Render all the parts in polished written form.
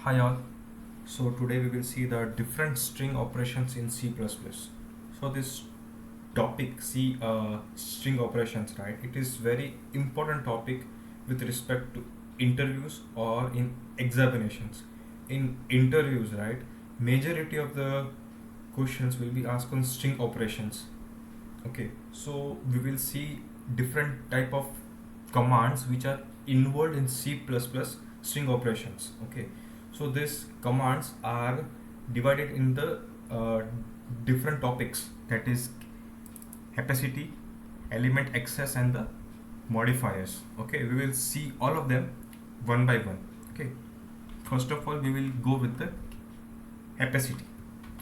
Hi all. So today we will see the different string operations in C++. So this topic string operations, right? It is very important topic with respect to interviews or in examinations. In interviews, right? Majority of the questions will be asked on string operations. Okay, so we will see different type of commands which are involved in C++ string operations. Okay, so these commands are divided in the different topics, that is capacity, element access, and the modifiers. Okay, we will see all of them one by one. Okay, first of all we will go with the capacity.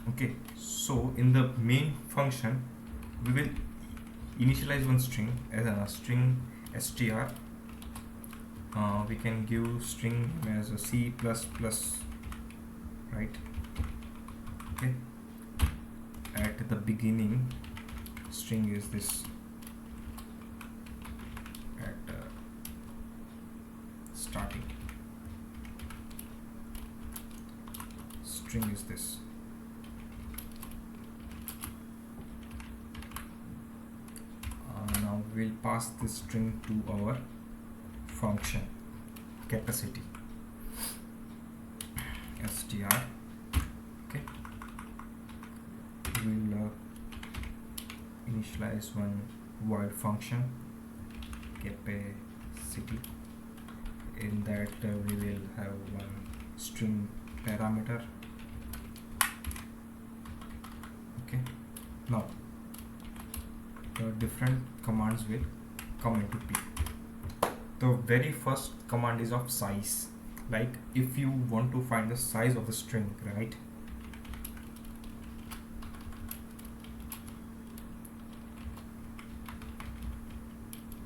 Okay, so in the main function we will initialize one string as a string str. We can give string as a C++, right? Okay, at the beginning string is this, at starting string is this. Now we'll pass this string to our function capacity str. Okay, we'll initialize one void function capacity. In that we will have one string parameter. Okay, now the different commands will come into play. The very first command is of size. Like if you want to find the size of the string, right?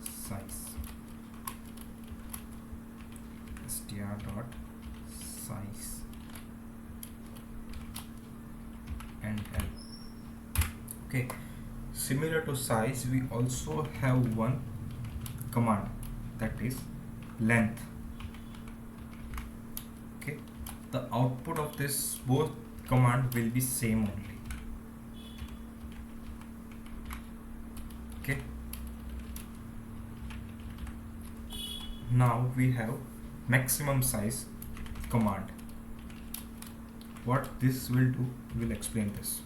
Size str dot size and l. Okay, similar to size we also have one command, that is length. Okay, the output of this both command will be same only. Okay, now we have maximum size command. What this will do, we'll explain this.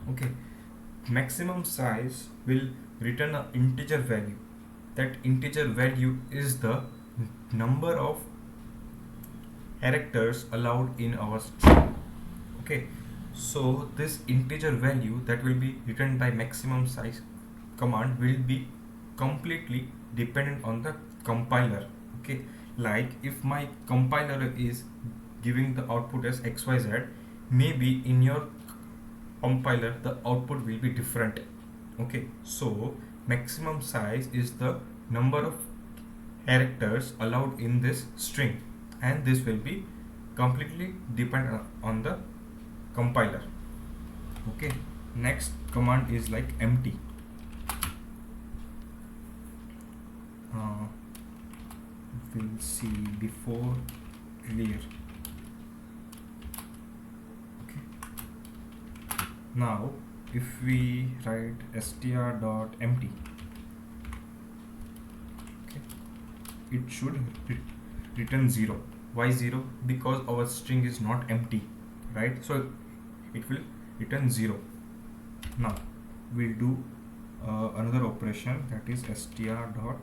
Okay, maximum size will return an integer value. That integer value is the number of characters allowed in our string. Okay, so this integer value that will be returned by maximum size command will be completely dependent on the compiler. Okay, like if my compiler is giving the output as xyz, maybe in your compiler the output will be different. Okay, so maximum size is the number of characters allowed in this string, and this will be completely dependent on the compiler. Okay, next command is like empty. We'll see before clear. Now if we write str.empty, okay, it should return 0. Why 0? Because our string is not empty, right? So it will return 0. Now we'll do another operation, that is str.clear.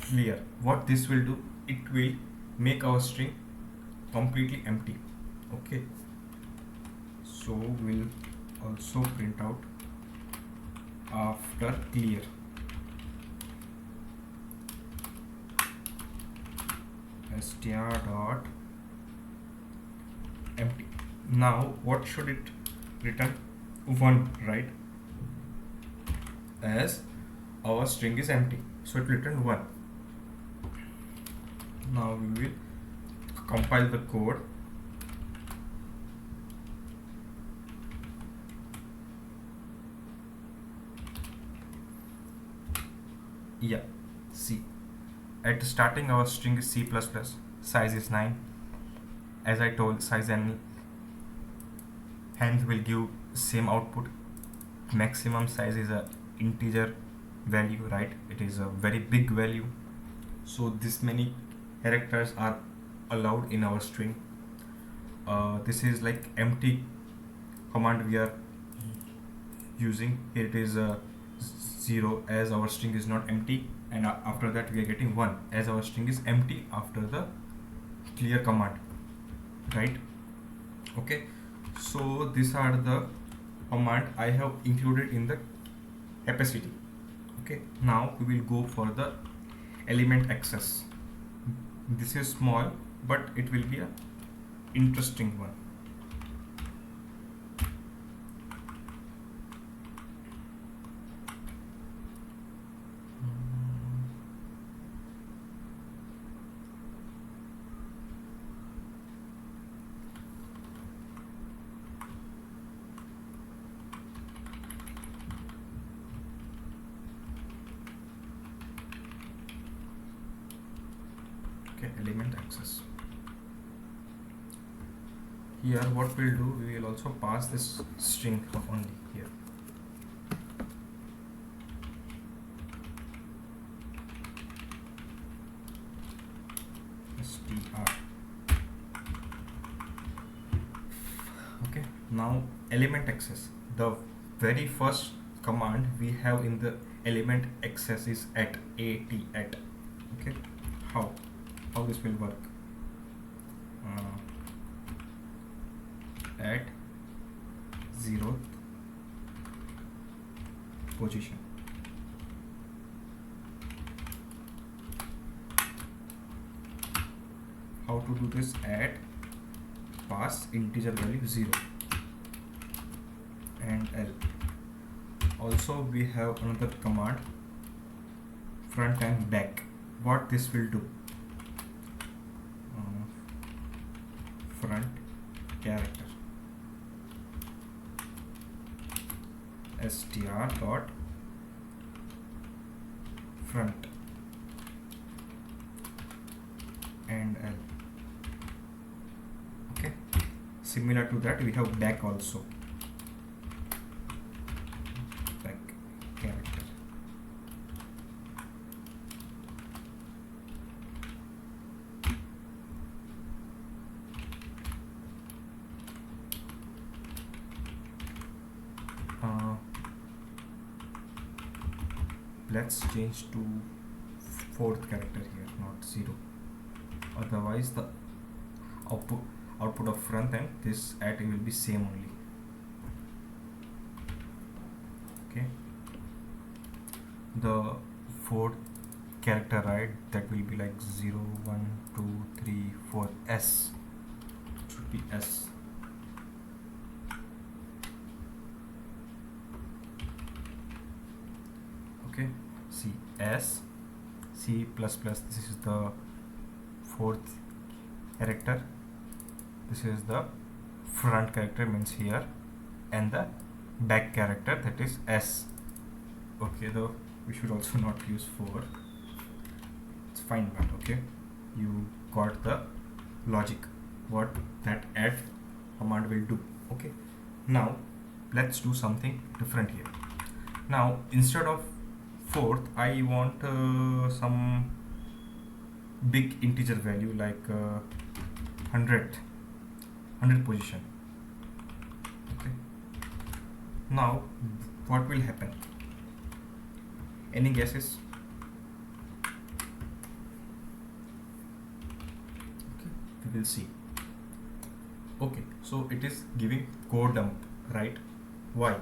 Clear. What this will do, it will make our string completely empty. Okay, so we'll also print out after clear. Str dot empty. Now what should it return? 1, right? As our string is empty, so it will return 1. Now we will compile the code. Yeah, see, at starting our string is C++, size is 9. As I told, size and hence will give same output. Maximum size is a integer value, right? It is a very big value, so this many characters are allowed in our string. This is like empty command we are using. Here it is 0 as our string is not empty, and after that we are getting 1 as our string is empty after the clear command, right? Okay, so these are the command I have included in the capacity. Okay, now we will go for the element access. This is small, but it will be a interesting one. Element access. Here what we'll do, we will also pass this string only here. str. Okay, now element access. The very first command we have in the element access is at. Okay, how this will work? At 0th position. How to do this? At pass integer value 0 and L. Also we have another command, front and back. What this will do? Front character str dot front and L. Okay, similar to that we have back also, back character. Let's change to 4th character here, not 0. Otherwise the output of front and this at will be same only. Okay, the 4th character, right, that will be like 0 1 2 3 4 S. It should be S. Okay, C S C++. This is the 4th character. This is the front character, means here, and the back character, that is S. Okay, though we should also not use 4. It's fine, but okay, you got the logic what that add command will do. Okay, now let's do something different here. Now instead of 4th, I want some big integer value like 100 position. Okay, now what will happen? Any guesses? Okay, we will see. Okay, so it is giving code dump, right? Why?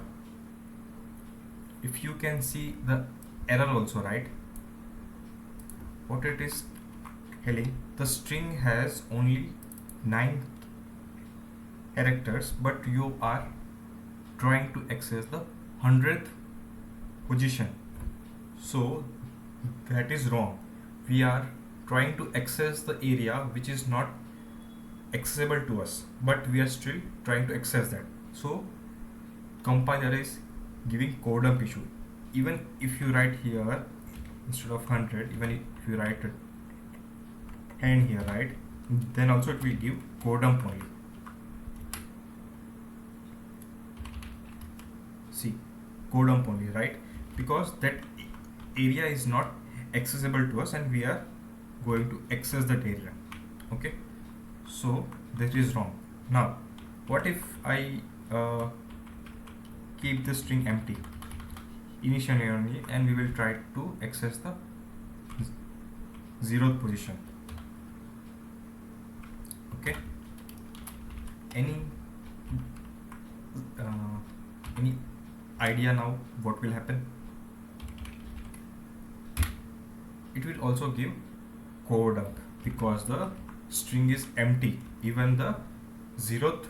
If you can see the error also, right, what it is telling, the string has only 9 characters, but you are trying to access the 100th position, so that is wrong. We are trying to access the area which is not accessible to us, but we are still trying to access that. So compiler is giving code dump issue. Even if you write here instead of 100, even if you write 10 here, right, then also it will give code dump only. See, code dump only, right? Because that area is not accessible to us and we are going to access that area. Okay, so that is wrong. Now what if I keep the string empty initially only, and we will try to access the 0th position. Okay, any idea now what will happen? It will also give code dump because the string is empty. Even the 0th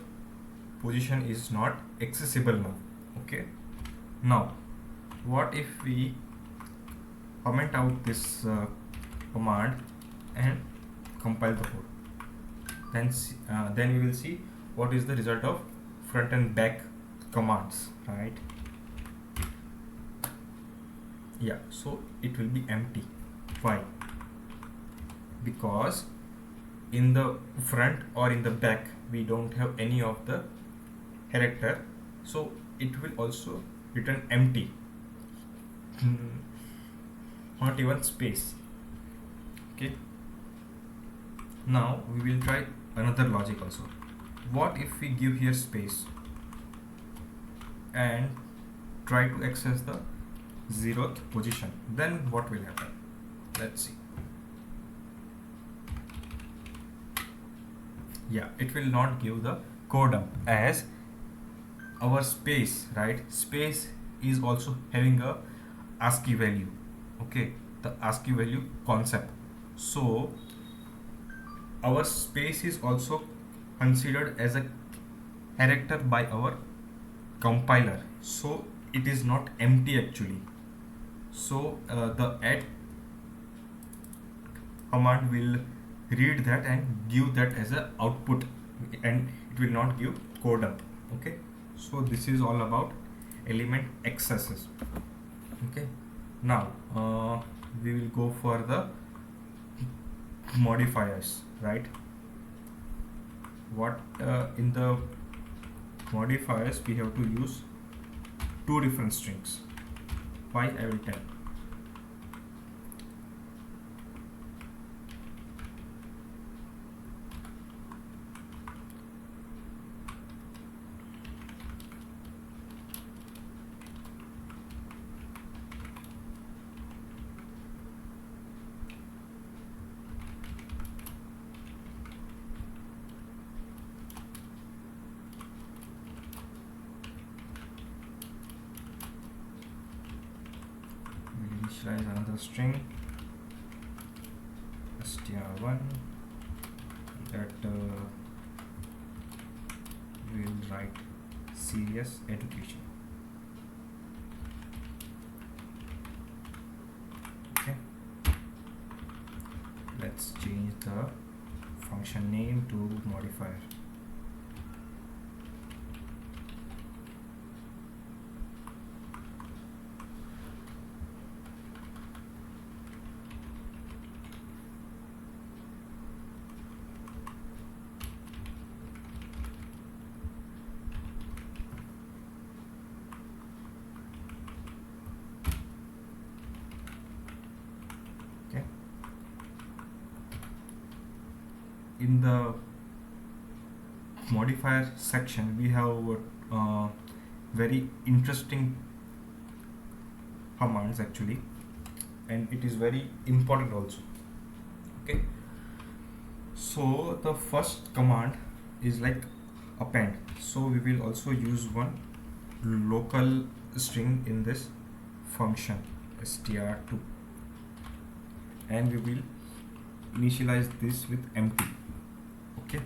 position is not accessible now. Okay, now what if we comment out this command and compile the code? Then we will see what is the result of front and back commands, right? Yeah, so it will be empty. Why? Because in the front or in the back we don't have any of the character, so it will also return empty, not even space. Okay, now we will try another logic also. What if we give here space and try to access the 0th position? Then what will happen? Let's see. Yeah, it will not give the code dump as our space, right? Space is also having a ASCII value. Okay, the ASCII value concept. So our space is also considered as a character by our compiler, so it is not empty actually. So the add command will read that and give that as a output, and it will not give code dump. Okay, so this is all about element accesses. Okay, now we will go for the modifiers, right? What in the modifiers we have to use two different strings. Why, I will tell. Initialize another string str1 that we will write C-rious education. Okay, let's change the function name to modifier. In the modifier section we have very interesting commands actually, and it is very important also. Okay, so the first command is like append, so we will also use one local string in this function str2, and we will initialize this with empty. Okay,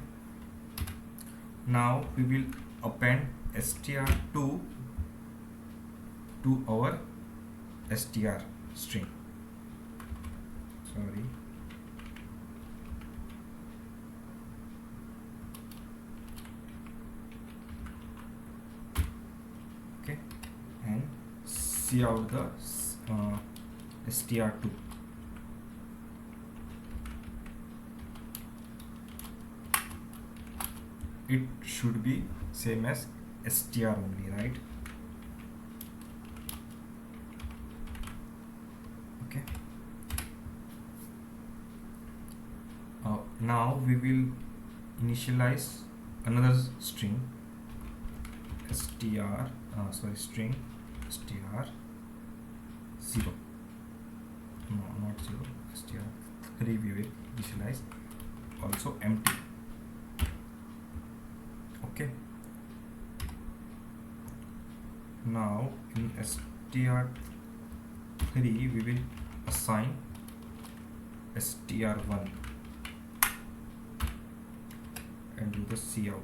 now we will append str2 to our str string. Sorry, see out the str2. It should be same as str only, right? Okay. Now we will initialize another string string str 0, no, not 0, str3 we will initialize also empty. Okay, now in str3 we will assign str1 and do the cout.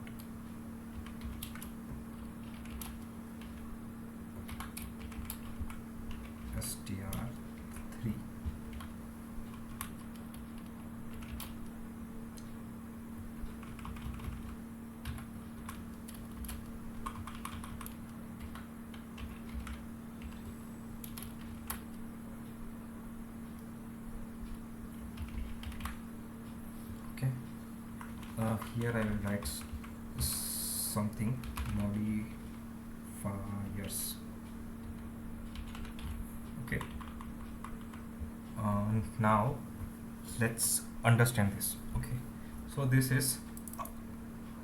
str3. Okay, here I will write something modifiers. Okay, now let's understand this. Okay, so this is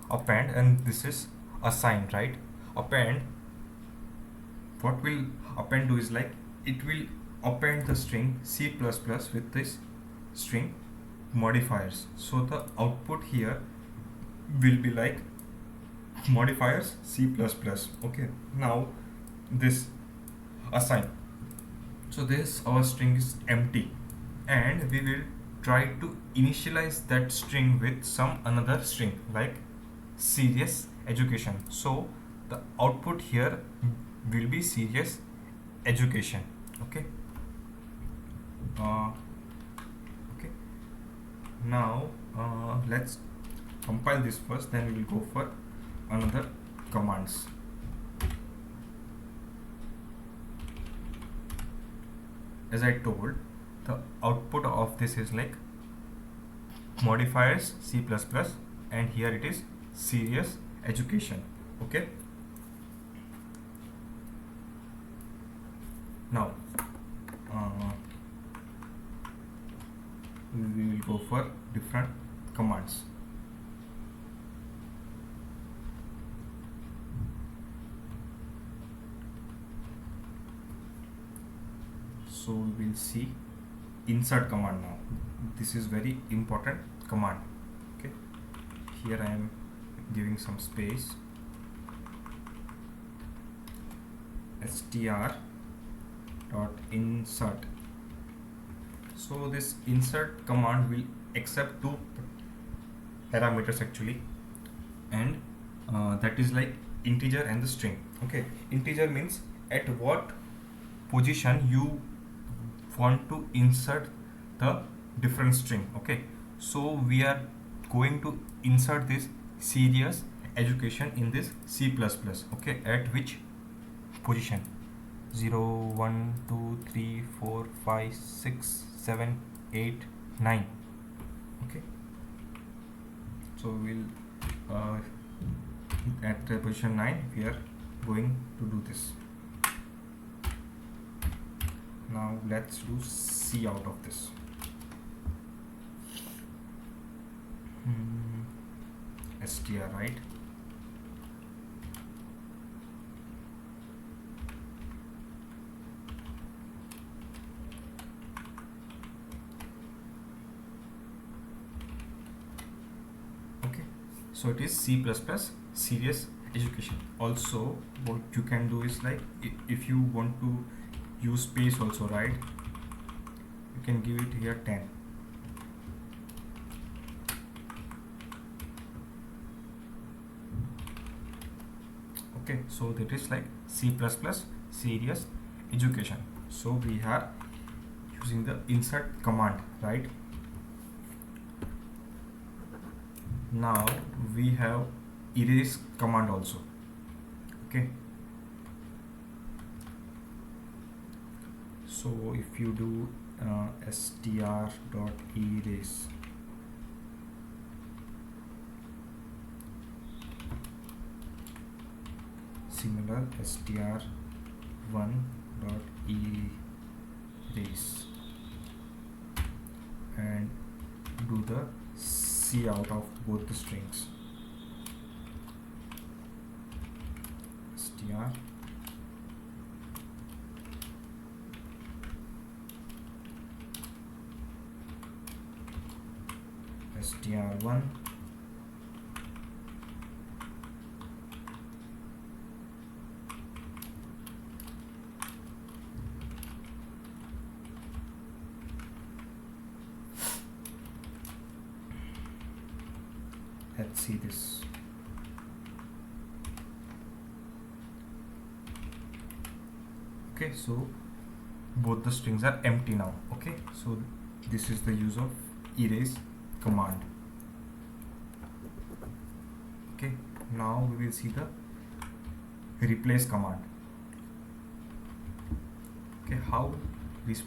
append and this is assign, right? Append, what will append do is like it will append the string C++ with this string modifiers. So the output here will be like modifiers C++. Okay, now this assign. So this our string is empty and we will try to initialize that string with some another string like C-rious education. So the output here will be C-rious education. Okay. Okay. Now let's compile this first, then we will go for another commands. As I told, the output of this is like modifiers C++ and here it is C-rious education. Okay, now we will go for different commands. So we will see insert command now. This is very important command. Okay, here I am giving some space. str dot insert. So this insert command will accept two parameters actually, and that is like integer and the string. Okay, integer means at what position you want to insert the different string. Okay, so we are going to insert this C-rious education in this C++. Okay, at which position? 0 1 2 3 4 5 6 7 8 9. Okay, so we'll at position 9 we are going to do this. Now let's do C out of this. str, right? Okay, so it is C++ C-rious education. Also what you can do is like if you want to use space also, right, you can give it here 10. Okay, so that is like C++ C-rious education. So we are using the insert command, right? Now we have erase command also. Okay, So if you do str.erase, similar str1.erase, and do the C out of both the strings. Str str1 let's see this. Okay, so both the strings are empty now. Okay, so this is the use of erase command. Okay, now we will see the replace command. Okay, how this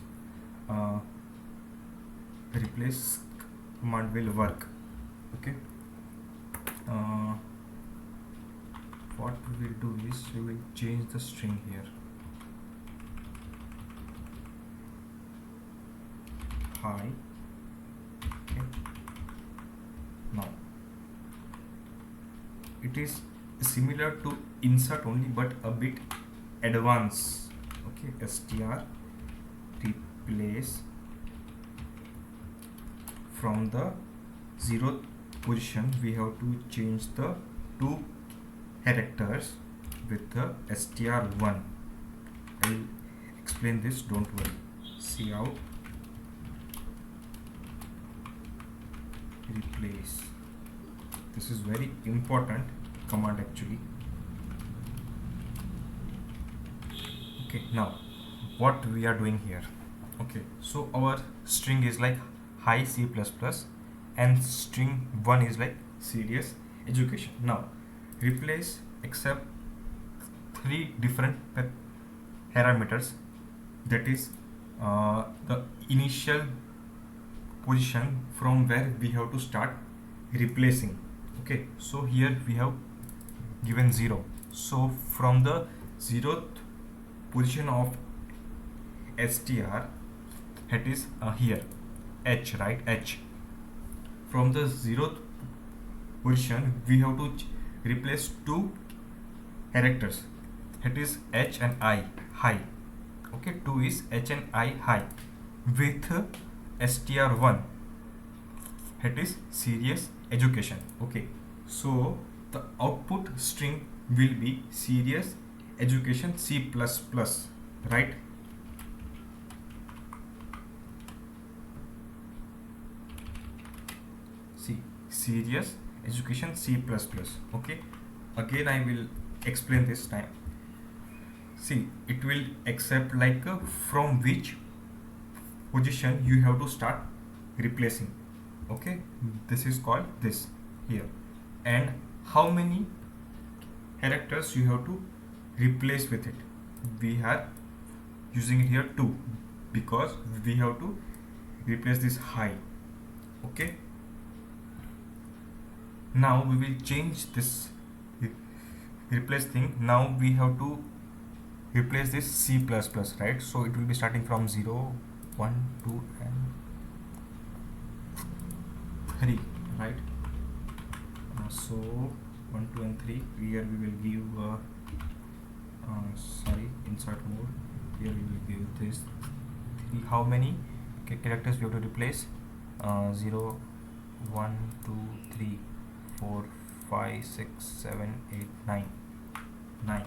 replace command will work. Okay, what we will do is we will change the string here. Hi. Okay. Now it is similar to insert only, but a bit advanced. Okay, str replace from the 0th position. We have to change the 2 characters with the str1. I'll explain this, don't worry. See out replace. This is very important command actually. Okay, now what we are doing here. Okay, so our string is like hi C++ and string 1 is like serious education. Now replace accept 3 different parameters, that is the initial position from where we have to start replacing. Okay, so here we have given 0, so from the 0th position of str, that is here h, right, h, from the 0th position we have to replace 2 characters, that is h and I, high. Okay, 2 is h and I, high, with str1, that is serious education. Okay, so the output string will be serious education C++, right? See, serious education C++. Okay, again I will explain this time. See, it will accept like from which position you have to start replacing. Okay, this is called this here, and how many characters you have to replace with it. We are using it here 2 because we have to replace this high. Okay, now we will change this replace thing. Now we have to replace this C++, right? So it will be starting from 0, 1, 2 and 3, right? So 1, 2 and 3. Here we will give insert mode. Here we will give this 3. How many characters we have to replace? 0, 1, 2, 3, 4, 5, 6, 7, 8, 9. 9.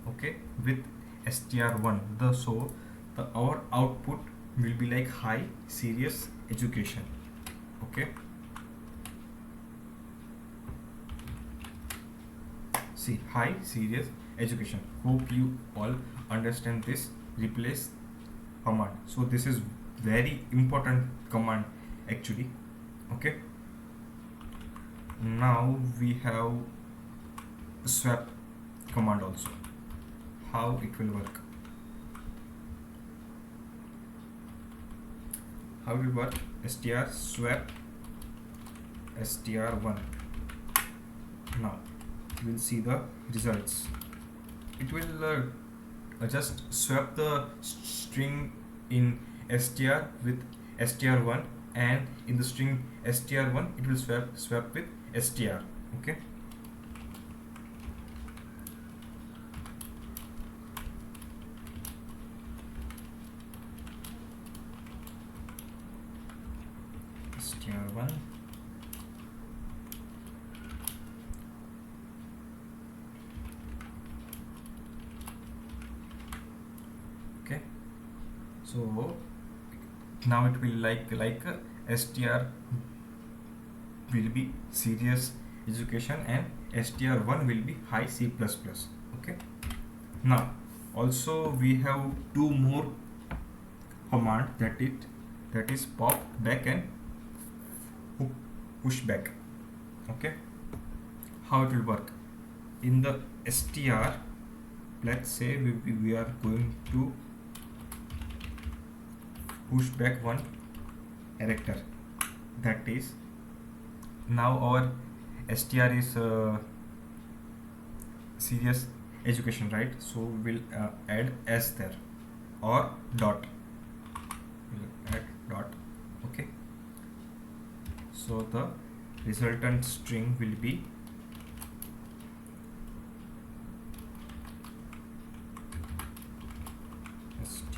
Okay, with str1, so our output will be like high serious education. Okay, see, high serious education. Hope you all understand this replace command. So this is very important command actually. Okay, now we have swap command also. How it will work. how it will work? Str swap str1. Now you will see the results. It will just swap the string in str with str1, and in the string str1 it will swap with str. Okay, str1. Okay, so now it will str will be serious education and str1 will be high C++. Okay, now also we have two more command, that is pop back and push back. Okay, how it will work? In the str, let's say we are going to push back one character, that is, now our str is serious education, right? So we'll add s there, or dot, we'll add dot. Okay, so the resultant string will be str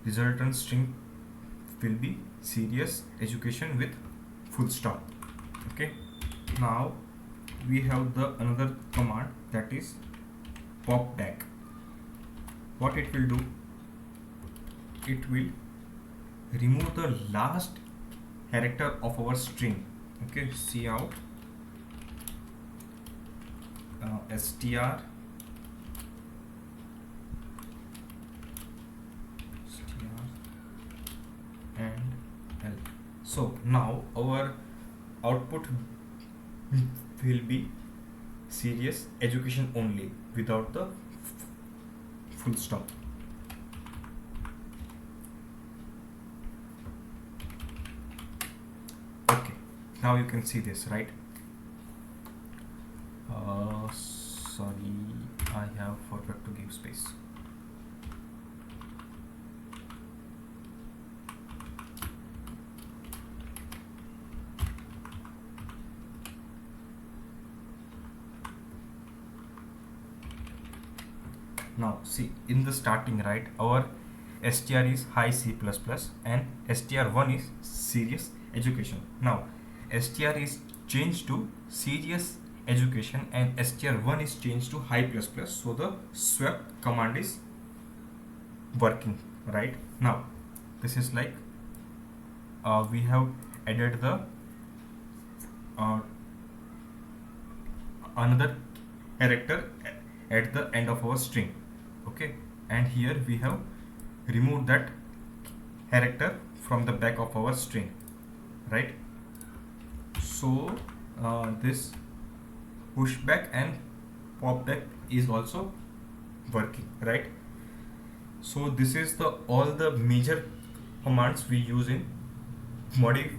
resultant string will be serious education with full stop. Okay, now we have the another command, that is pop back. What it will do? It will remove the last character of our string. Okay, see out str and L. So now our output will be serious education only, without the full stop. Okay, now you can see this, right? Sorry, I have forgot to give space. Now see, in the starting, right, our str is high C++ and str1 is serious education. Now str is changed to serious education and str1 is changed to high plus plus, so the swap command is working. Right now this is like we have added the another character at the end of our string. Okay, and here we have removed that character from the back of our string, right? So this pushback and popback is also working, right? So this is the all the major commands we use in modifiers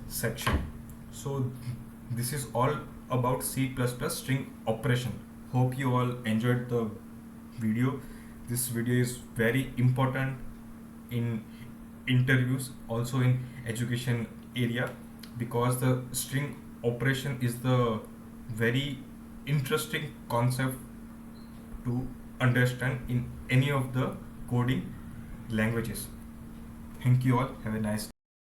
section. So this is all about C++ string operation. Hope you all enjoyed the video. This video is very important in interviews, also in education area, because the string operation is the very interesting concept to understand in any of the coding languages. Thank you all. Have a nice day.